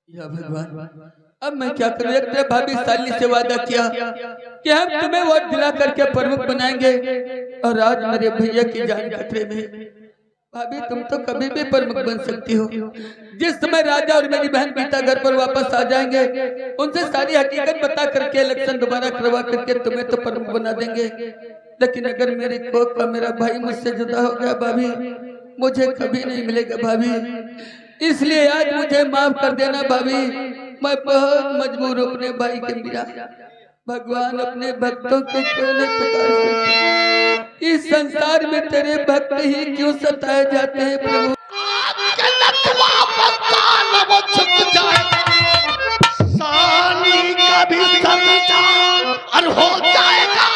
या भगवान, अब मैं क्या करूं? एक तरफ भाभी साली से वादा किया कि हम तुम्हें वोट दिला करके प्रमुख बनाएंगे, और आज मेरे भैया की जान खतरे में। भाभी तुम तो कभी भी प्रमुख बन सकती हो। जिस समय राजा और मेरी बहन गीता घर पर वापस आ जाएंगे, उनसे सारी हकीकत बता करके इलेक्शन दोबारा करवा करके तुम्हें तो प्रमुख बना देंगे। लेकिन अगर मेरी कोख का मेरा भाई मुझसे जुदा हो गया भाभी, मुझे कभी नहीं मिलेगा भाभी। इसलिए आज मुझे माफ कर देना भाभी, मैं बहुत मजबूर हूँ अपने भाई के बिना। भगवान अपने भक्तों को क्यों नहीं पुकार सकते? इस संसार में तेरे भक्त ही क्यों सताए जाते हैं प्रभु? और हो जाएगा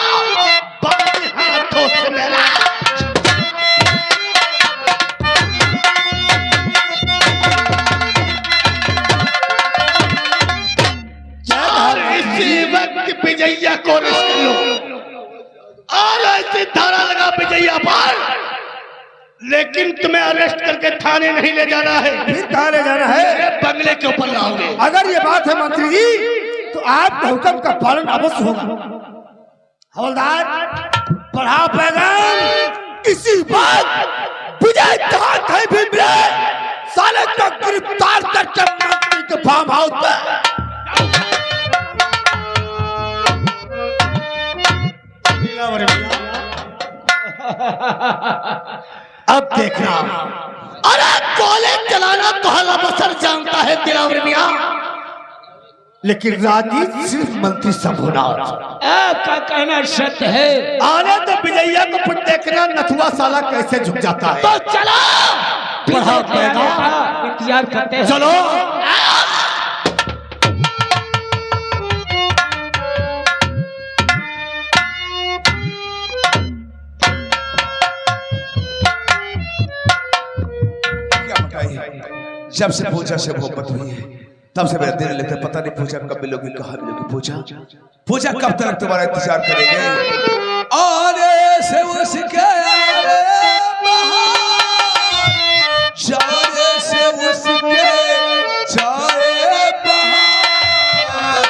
हाथों से मेरा। इसी वक्त विजया को अरेस्ट कर लो और ऐसी धारा लगा विजया पर, लेकिन तुम्हें अरेस्ट करके थाने नहीं ले जाना है। फिर कहाँ ले जाना है? बंगले के ऊपर लाओगे। अगर ये बात है मंत्री जी, तो आपके हुक्म का पालन अवश्य होगा। हवलदार, बढ़ाओ पैगाम। इसी बात विजय जहां कहीं भी मिले, साले को गिरफ्तार करके मंत्री के फार्म हाउस पर। अब देखना, अरे कॉलेज चलाना तो हला बसर जानता है दिलावर मियां, लेकिन राजनीति सिर्फ मंत्री संभोनाथ। आपका कहना सत्य है। आने तो विजया को फिर देखना नथुआ साला कैसे झुक जाता है। तो चलो बढ़ाओ पैगाम, इंतजार करते हैं। चलो। जब से पूजा से मोहब्बत हुई है, तब से मेरा दिल लेता, पता नहीं पूजा कब मिलोगी, कहाँ मिलोगी। पूजा कब तक तुम्हारा इंतजार करेंगे? और से उसके जाने से उसके जाए बहार,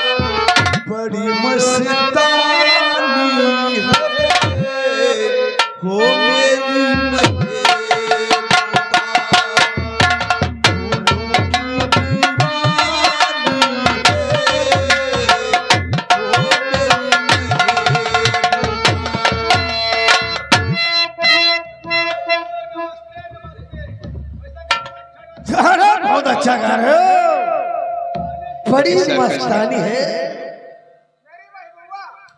बड़ी मस्तानी है हो मेरी अच्छा गा रहे हो, बड़ी मस्तानी है।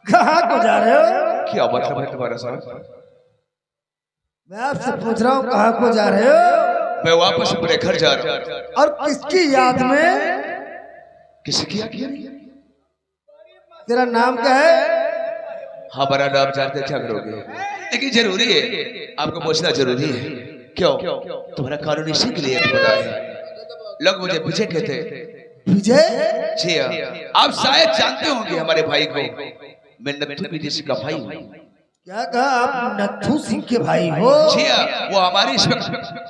कहाँ को जा रहे हो? क्या मतलब है तुम्हारा साहब? मैं आपसे पूछ रहा हूँ कहाँ को जा रहे हो? मैं वापस अपने घर जा रहा हूँ। और किसकी याद में? किसी की याद? तेरा नाम क्या है? हमारा नाम जानते क्या करोगे? लेकिन जरूरी है, आपको पूछना जरूरी है। क्यों? तुम्हारा कानूनी सीख लिए पता है। लोग मुझे विजय कहते हैं। विजय? जी हाँ, आप शायद जानते होंगे हमारे भाई को। मैं नथु विदेशी का भाई हूँ। क्या कहा? आप नथु सिंह के भाई हो? जी हाँ, वो हमारे इस वक्त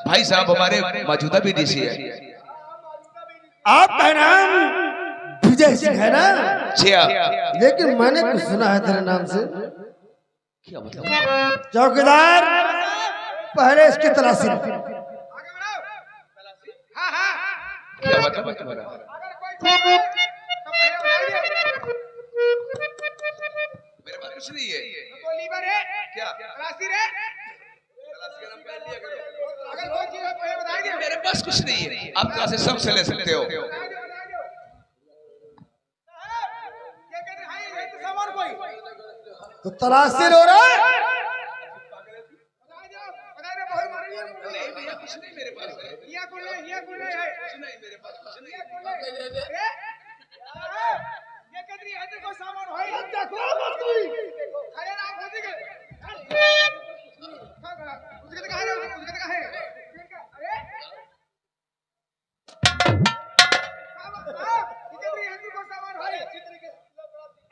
भाई साहब हमारे मौजूदा विदेशी है। आपका नाम विजय सिंह है ना? जी हाँ। लेकिन मैंने कुछ सुना है तेरे नाम से। क्या मतलब? चौकीदार, पहले इसकी तलाशी लो। क्या मतलब है तुम्हारा? मेरे पास कुछ नहीं है। क्या? मेरे पास कुछ नहीं है, आप कहाँ से सब से ले सकते हो। तो तलाशी लो रहा कुछ नहीं मेरे पास है।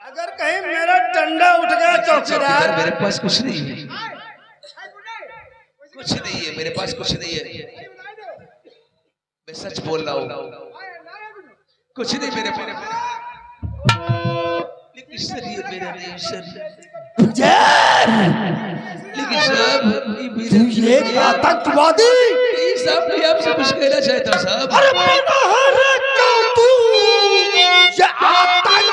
अगर कहीं मेरा डंडा उठ गया चौकीदार, मेरे पास कुछ नहीं है, कुछ नहीं है मेरे पास, कुछ नहीं है। मैं सच बोल रहा हूँ। कुछ नहीं मेरे पास, लेकिन सर ये मेरा नहीं सर। लेकिन साहब ये आतंकवादी साहब मैं आपसे कुछ कहना चाहता हूँ साहब। अरे तू ये आतंकवादी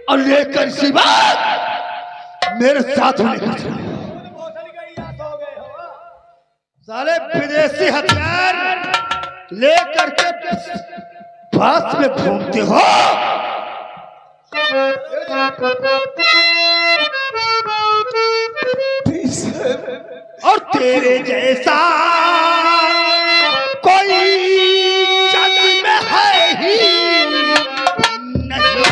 और लेकर इसी बात मेरे साथ लेकर सारे विदेशी हथियार लेकर के पास में घूमते हो। और तेरे जैसा कोई जग में है ही नहीं।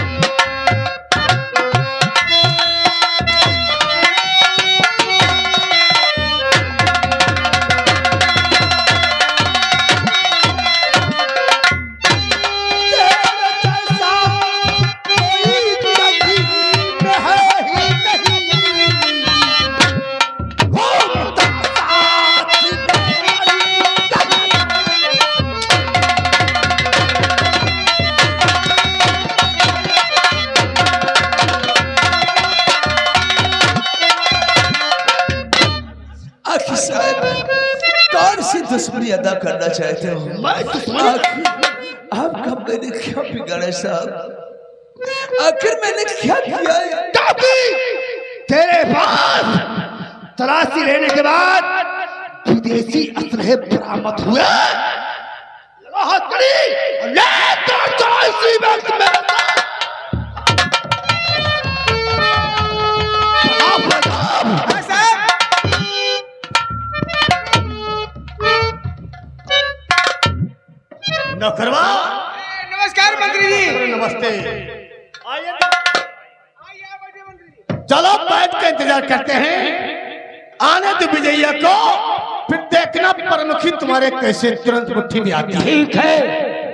दुश्मनी अदा करना चाहते हो? आपका मैंने क्या बिगाड़ा साहब? आखिर मैंने क्या किया है? तेरे पास तलाशी लेने के बाद विदेशी असलहे बरामद हुए। नौकरवा नमस्कार मंत्री जी। नमस्ते। चलो बैठ के इंतजार करते हैं, आने दो विजयिया को, फिर देखना प्रमुखी तुम्हारे कैसे तुरंत मुट्ठी में आती है। ठीक है,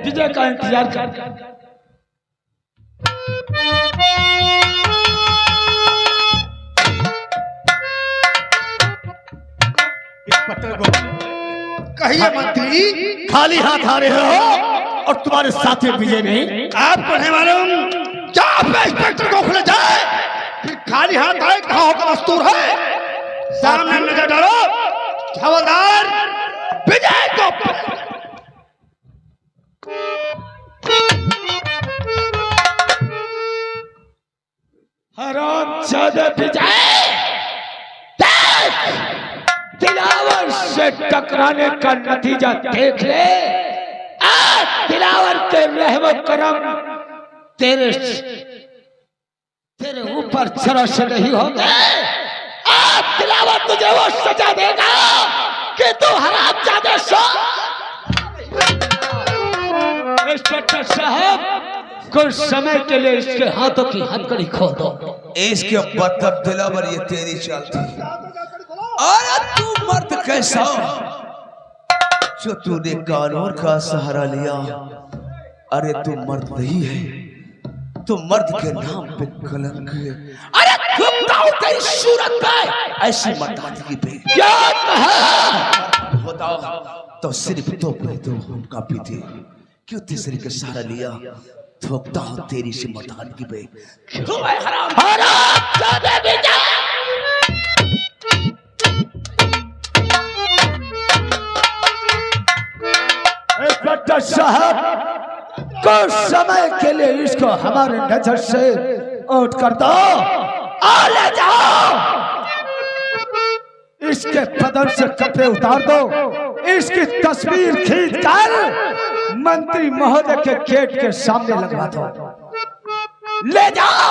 विजय का इंतजार कर। कहिए मंत्री, खाली हाथ आ रहे हो और तुम्हारे साथ विजय नहीं? आप पढ़ने मालूम क्या इंस्पेक्टर को खुले जाए, फिर खाली हाथ आए कहाँ होगा दस्तूर है। सामने नजर डालो, हवलदार विजय को। हरामजादा विजय, दिलावर से टकराने का नतीजा देख ले। आज दिलावर के रहमत करम तेरे ऊपर जरा से नहीं होगा। आज दिलावर तुझे वो सजा देगा कि तू हरामजादे सो। इंस्पेक्टर साहब, कुछ समय के लिए इसके हाथों की हथकड़ी खोल दो। इसके मतलब दिलावर ये तेरी चाल थी। और तू मर्द कैसा? जो तूने कानून का सहारा लिया, अरे तू मर्द नहीं है, तो मर्द के नाम पे कलंक है। अरे थूकता हूं तेरी सूरत पे, ऐसी मर्दानगी पे क्या बताओ, तो सिर्फ तो हम काफी थे, क्यों तीसरे का सहारा लिया? थूकता हूं तेरी सी मर्दानगी पे, क्यों है हराम जादे बेटा। इंस्पेक्टर साहब, कुछ समय के लिए इसको हमारे नजर से आउट कर दो और ले जाओ। इसके बदन से कपड़े उतार दो, इसकी तस्वीर खींचकर मंत्री महोदय के गेट के सामने लगवा दो। ले जाओ।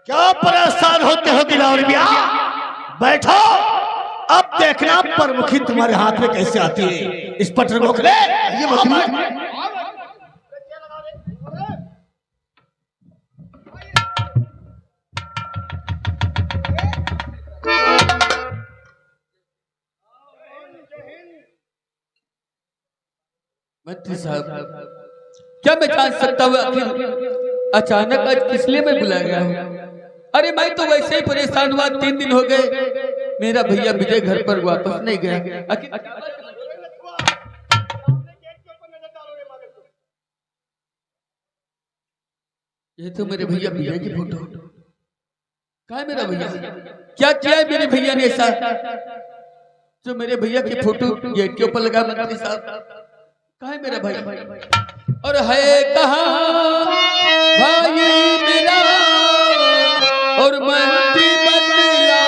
क्या परेशान होते हो दिलावर मियां? बैठो, अब देखना प्रमुखी तुम्हारे हाथ में कैसे आती है। इस पटर रोक ले। ये मंत्री साहब, क्या मैं जान सकता हूँ आखिर अचानक आज किस लिए मैं बुलाया गया हूँ? अरे मैं तो वैसे ही परेशान हुआ, 3 दिन हो गए मेरा भैया विजय घर पर वापस नहीं गया। ये तो मेरे भैया विजय की फोटो। कहाँ है मेरा भैया? क्या किया है मेरे भैया ने ऐसा जो मेरे भैया की फोटो गेट के ऊपर लगा? मंत्री साहब, कहाँ है मेरा भाई? और है कहाँ भाई मेरा? और मंत्री बदला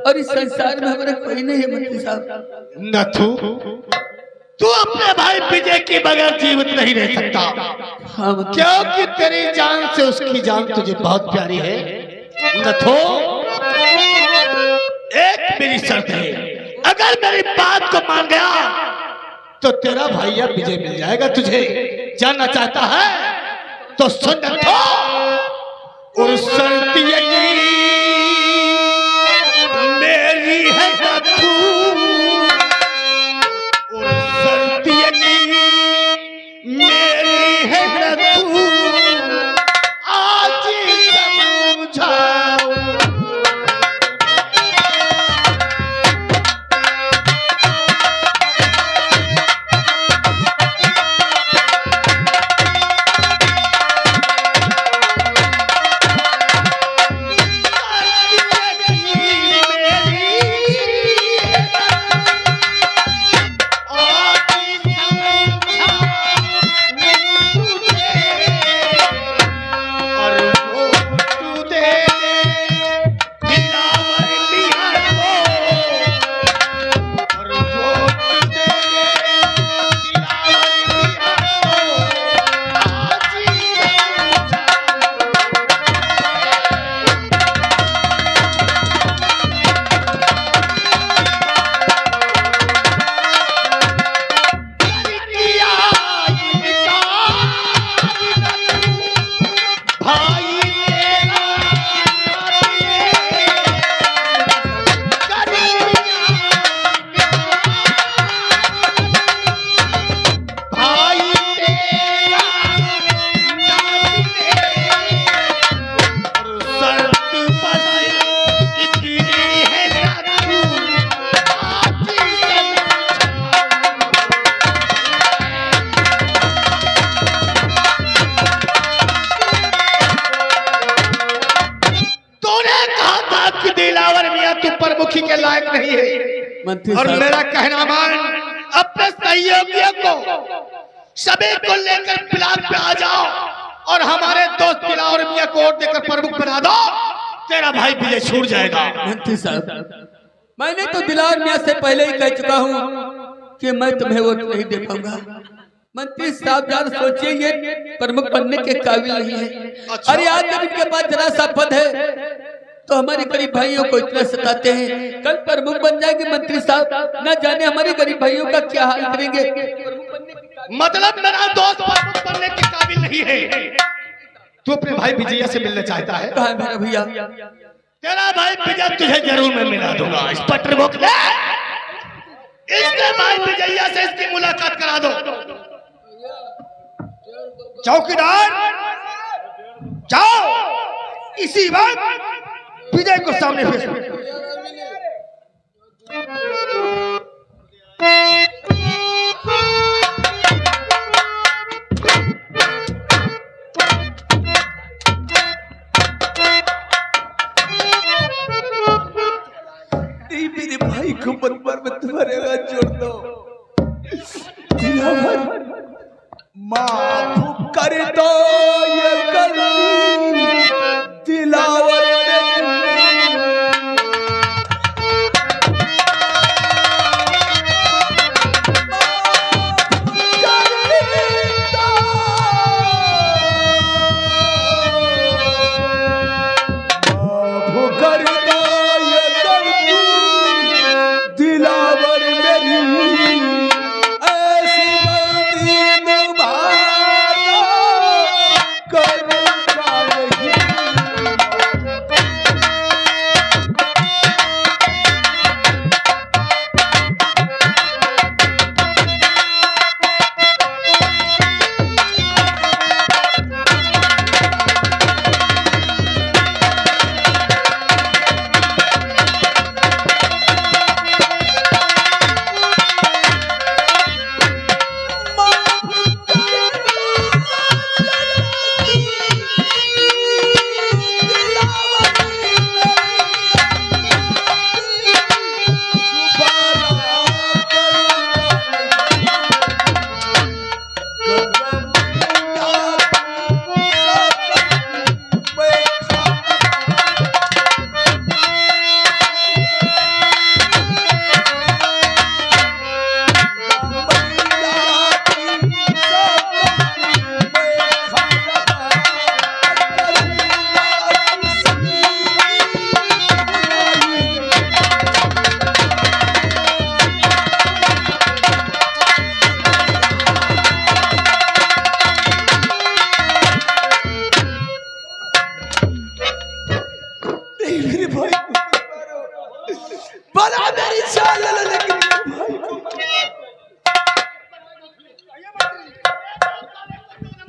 और इस संसार में हमारा कोई नहीं है मंत्री साहब। नथु, तू अपने भाई विजय के बगैर जीवित नहीं रह सकता। हाँ, क्योंकि तेरी जान से उसकी जान तुझे बहुत प्यारी है। नथु, एक मेरी शर्त है, अगर मेरी बात को मान गया तो तेरा भैया विजय मिल जाएगा। तुझे जानना चाहता है तो सुन नथु, और शर्त यही मेरी है नथु, और शर्त यही मेरी है नथु, आज समझाओ। मुखी के लायक नहीं है। मंत्री और साहब, मेरा कहना मान, अपने सहयोगियों को सभी को लेकर पिलार पे आ जाओ और हमारे दोस्त पिलावर मियां को वोट देकर प्रमुख बना दो, तेरा भाई विजय छूट जाएगा। मंत्री साहब, मैंने तो दिलावर मियां से पहले ही कह चुका हूँ कि मैं तुम्हें वोट नहीं दे पाऊंगा। मंत्री साहब यार सोचिए, ये प्रमुख बनने के काबिल नहीं है। अरे आज जब इनके पास जरा सा पद है तो हमारे गरीब भाइयों को इतना सताते हैं। कल प्रमुख बन जाएंगे मंत्री साहब, न जाने हमारे गरीब भाइयों का क्या हाल करेंगे। मतलब मेरा दोस्त प्रमुख बनने के काबिल नहीं है। तू अपने भाई विजय से मिलना चाहता है? कहाँ है मेरा भैया? तेरा भाई विजय तुझे जरूर मैं मिला दूंगा। इस पत्र रोक ले, इसके भाई विजय से इसकी मुलाकात करा दो। चौकीदार जाओ, इसी वक्त विजय को सामने पेश करो। मेरे भाई को मकबर में तुम्हारे हाथ जोड़ दो। दिलावर माफ कर दो ये गलती, दिलावर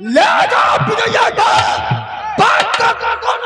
ले जाओ विजय को, बात का कौन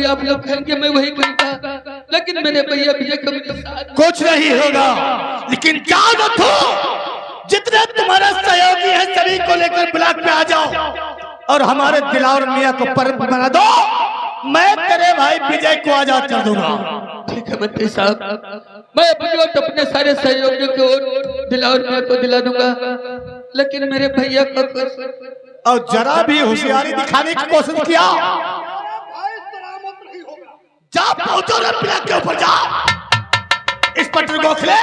आप लोग कहेंगे मैं वही कहता लेकिन मेरे भैया विजय को मेरे साथ कुछ नहीं होगा, लेकिन जाओ तो जितने तुम्हारे सहयोगी हैं सभी को लेकर ब्लॉक पे आ जाओ और हमारे दिलावर मियां को पर्व बना दो। मैं तेरे भाई विजय को आजाद कर दूंगा। ठीक है मंत्री साहब, मैं अपनी और अपने सारे सहयोगियों को दिलावर मियां को दिला दूंगा, लेकिन मेरे भैया को और जरा भी होशियारी दिखाने की कोशिश किया, जा पहुंचो ना ब्लॉक के ऊपर, जा इस पटरी को खोले,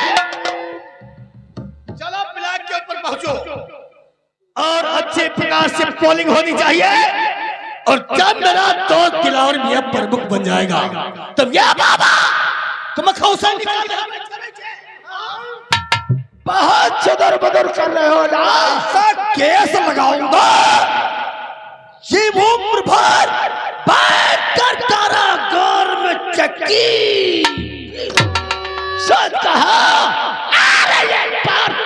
चलो ब्लॉक के ऊपर पहुंचो और अच्छे प्रकार से पोलिंग होनी चाहिए। और जब मेरा दोस्त दिलावर मियां प्रमुख बन जाएगा तब यह बाबा तुम खौसा निकाल बहुत चदर बदर कर रहे हो ना, ऐसा केस लगाऊंगा ये उम्र भर बैठकर कारागार में चक्की सच कहा। अरे ये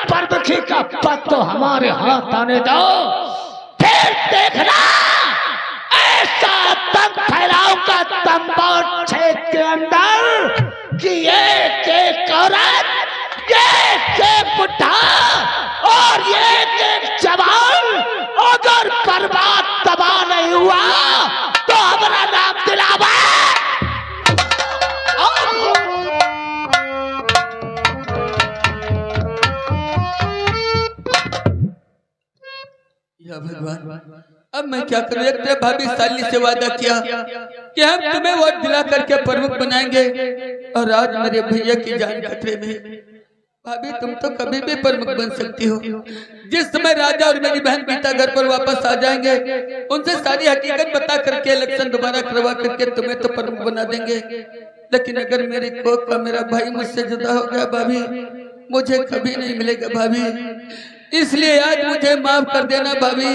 परदखी का पद तो हमारे हाथ आने दो, फिर देखना ऐसा दम फैलाऊंगा तंबोर क्षेत्र के अंदर कि एक एक औरत, एक एक बुढ़ा और एक एक जवान अगर बर्बाद तबाह नहीं हुआ तो हमारा नाम दिलावा। या भगवान, अब मैं क्या करूं? एक तो भाभी साली से वादा किया कि हम तुम्हें वोट दिला करके प्रमुख बनाएंगे और आज मेरे भैया की जान खतरे में। भाभी तुम तो कभी भी प्रमुख बन सकती हो। जिस समय राजा और मेरी बहन पिता घर पर वापस आ जाएंगे उनसे सारी हकीकत बता करके इलेक्शन दोबारा करवा करके तुम्हें तो प्रमुख बना देंगे। लेकिन अगर मेरी कोख का मेरा भाई मुझसे जुदा हो गया भाभी, मुझे कभी नहीं मिलेगा भाभी, इसलिए आज मुझे माफ कर देना भाभी।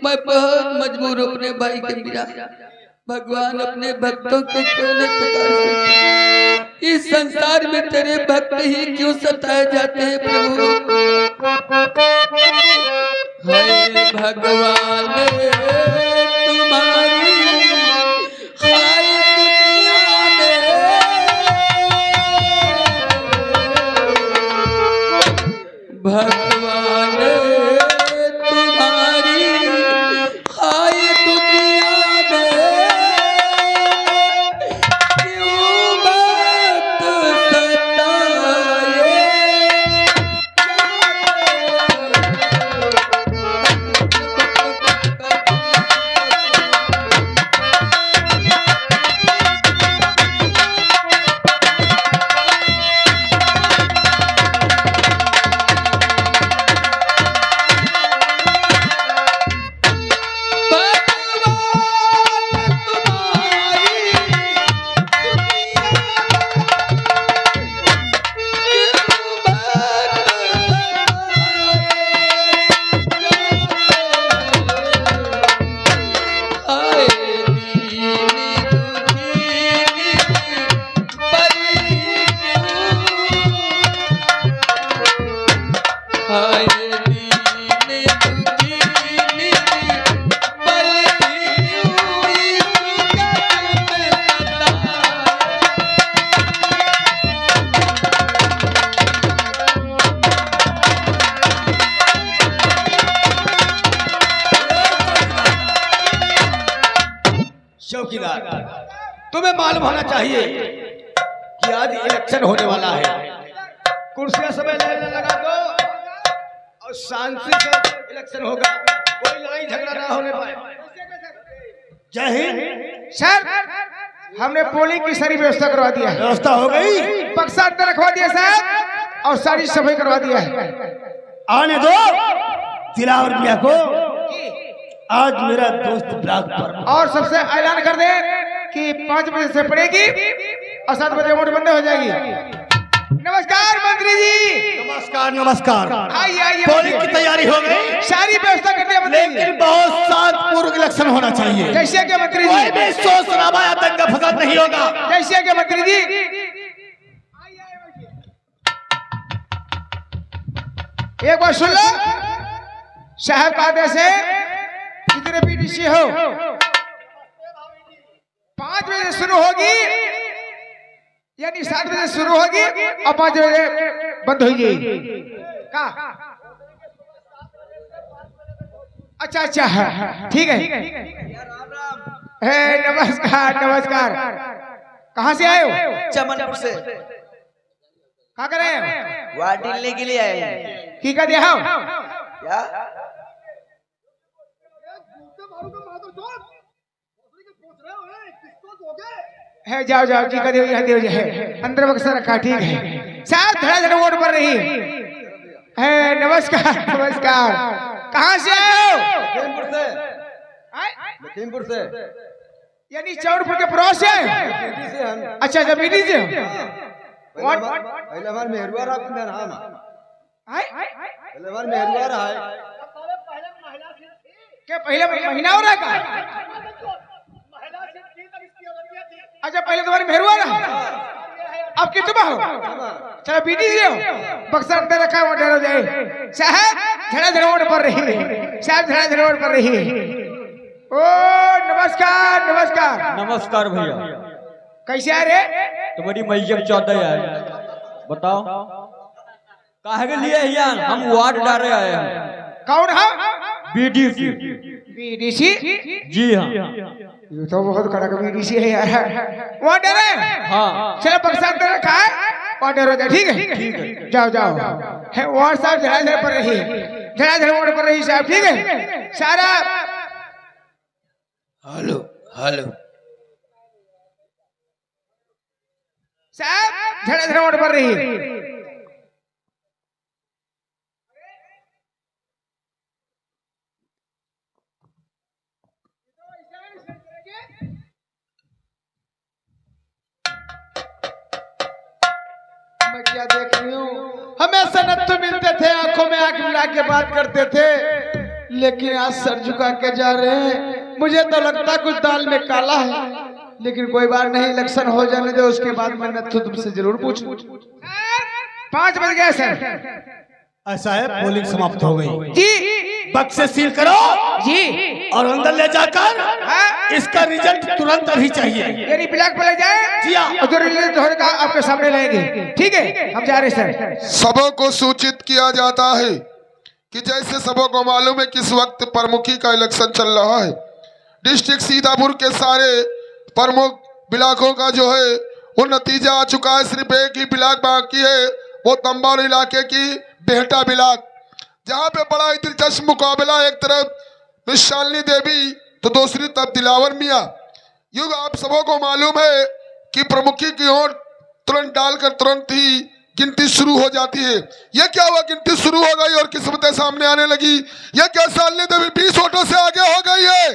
मैं बहुत मजबूर हूँ अपने भाई के बिना। भगवान अपने भक्तों को क्यों नहीं पुकार सकते? इस संसार में तेरे भक्त ही क्यों सताए जाते हैं प्रभु? हाय भगवान तुम्हारी हाय दुनिया में, भगवान तुम्हारी हाय दुनिया में, क्यों बात सताए। चौकीदार, तुम्हें मालूम होना चाहिए कि आज इलेक्शन होने वाला है। कुर्सियां सब लेने लगा दो और शांति से इलेक्शन होगा, कोई लड़ाई झगड़ा ना होने पाए। जय हिंद। सर, हमने पोलिंग की सारी व्यवस्था करवा दिया है। व्यवस्था हो गई, बक्सा अंदर रखवा दिया साहब और सारी सफाई करवा दिया है। आने दो दिलावर मियां को। आज मेरा दोस्त ब्लॉक पर, और सबसे ऐलान कर दे कि 5 बजे से पड़ेगी और 7 बजे वोट बंद हो जाएगी। नमस्कार मंत्री जी। नमस्कार नमस्कार। आइए आइए, पोलिंग की तैयारी हो गई, सारी व्यवस्था कर दिया मंत्री जी। लेकिन बहुत शांतिपूर्वक इलेक्शन होना चाहिए। कैसे क्या मंत्री कोई जी? भी शोर शराबा या दंगा फसाद नहीं होगा। कैसे क्या मंत्री जी? एक बार सुन लो, साहब का आदेश है, कितने पीटीसी हो 5 बजे शुरू होगी यानी 7 बजे शुरू होगी और 5 बजे बंद होगी का? अच्छा अच्छा ठीक है। हे नमस्कार नमस्कार। कहाँ से आए हो? चमनपुर से। क्या कर रहे हैं? वाट लेने के लिए आए हैं। की का दिया क्या? है जाओ जाओ की का दियो यहाँ दियो है अंदर बक्सा रखा ठीक है। साहब धड़ा धड़ा वोट पर रही है। नमस्कार नमस्कार। कहाँ से आए हो? लखीमपुर से। लखीमपुर से यानी चौड़पुर के पड़ोस से? बीडी से हम। अच्छा अच्छा बीडी से। पहले हमारे मेहरुआ रहा अपने नाम। पहले हमारे मेहरुआ रहा है। क्या पहले महीना हो रहा है? अच्छा पहले तुम्हारी मेहरुआ रहा, अब कितना हो? चलो बीडी से हो। बक्सा अंदर रखा है वो डर हो जाए। साहब धड़ा धड़ा वोट पर रही है। साहब धड़ा धड़ा वोट पर रही है। ओ नमस्कार नमस्कार। नमस्कार भैया। कैसे आ रहे? तुम्हारी मैयम 14 आए। बताओ काहे के लिए यार? हम वार्ड डारे आए हैं। कौन है? बीडीसी। बीडीसी? जी हाँ। ये तो बहुत कड़क बीडीसी है यार। वो डरे? हाँ। चलो बक्सा अंदर रखा है और डर हो जाए ठीक है। जाओ जाओ है वार्ड साहब धड़ा धड़ा पर रही है। धड़ा धड़ा वोट पर रही साहब ठीक है। सारा हेलो हेलो साहब धड़ा धड़ा वोट पर रही है। मैं क्या देख रही हूँ? हमेशा नत्थु मिलते थे, आंखों में आंख मिला के बात करते थे, लेकिन आज सर झुका के जा रहे हैं। मुझे तो लगता कुछ दाल में काला है, लेकिन कोई बात नहीं, इलेक्शन हो जाने दो, उसके बाद मैं नत्थु तुमसे जरूर पूछूं। 5 बज गए सर। ऐसा है, पोलिंग समाप्त हो गई जी बक्से सील करो जी और अंदर ले जाकर इसका रिजल्ट तुरंत अभी चाहिए। यानी ब्लैक पर ले जाए जी हाँ। और जो रिजल्ट होगा आपके सामने लाएंगे ठीक है। हम जा रहे हैं सर। सबों को सूचित किया जाता है कि जैसे सबों को मालूम है कि इस वक्त प्रमुखी का इलेक्शन चल रहा है। डिस्ट्रिक्ट सीतापुर के सारे प्रमुख ब्लॉकों का जो है वो नतीजा आ चुका है। सिर्फ एक ही ब्लॉक बाकी है, वो तंबाड़ इलाके की बेहटा ब्लॉक, जहाँ पे बड़ा ही दिलचस्प मुकाबला। एक तरफ मिस शालिनी देवी तो दूसरी तरफ दिलावर मियाँ। युग आप सबों को मालूम है कि प्रमुखी की ओर तुरंत डालकर तुरंत ही गिनती शुरू हो जाती है। ये क्या हुआ, गिनती शुरू हो गई और किस्मतें सामने आने लगी। ये क्या, शालिनी देवी 20 वोटों से आगे हो गई है।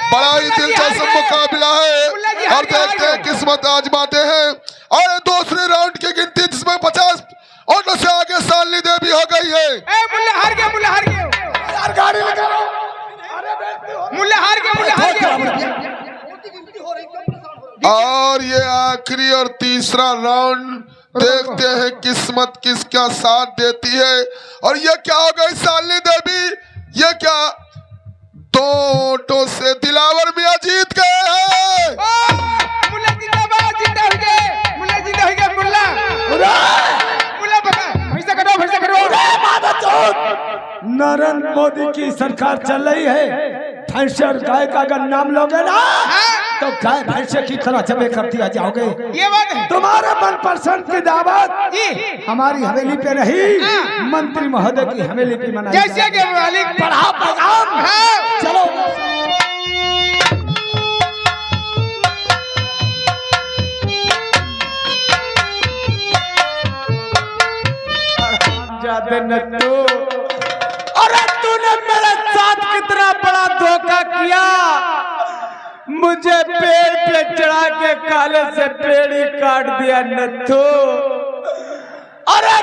बड़ा ही दिलचस्प मुकाबला है और देखते हैं किस्मत आजमाते हैं। और दूसरे राउंड की गिनती जिसमें 50 वोटों से आगे शालिनी देवी हो गई है। मुल्ला हार गया, मुल्ला हार गया, यार गाड़ी लगा लो। मुल्ला हार गया, मुल्ला हार गया। और ये आखिरी और तीसरा राउंड, देखते हैं किस्मत किसका साथ देती है। और ये क्या हो गई, शालिनी देवी ये क्या 2 वोटों से दिलावर मियां जीत गए हैं। मुल्ला जिंदाबाद, जिंदा हो गए, मुल्ला जिंदा हो गया। मुल्ला मुल्ला बता भैसा करो, भैसा करो। नरेंद्र मोदी की सरकार चल रही है। भैंस और गाय का अगर नाम लोगे ना तो गाय भैंसे की तरह जमे कर दिया जाओगे। ये बात है। तुम्हारे मनपसंद की दावत जी हमारी हवेली पे नहीं, मंत्री महोदय की हवेली पे मनाई जैसे कि मालिक बढ़ा पैगाम। चलो जाते नत्थु, अरे तूने मेरे साथ कितना बड़ा धोखा किया। मुझे पेड़ पे चढ़ा के काले से पेड़ ही काट दिया नत्थु। अरे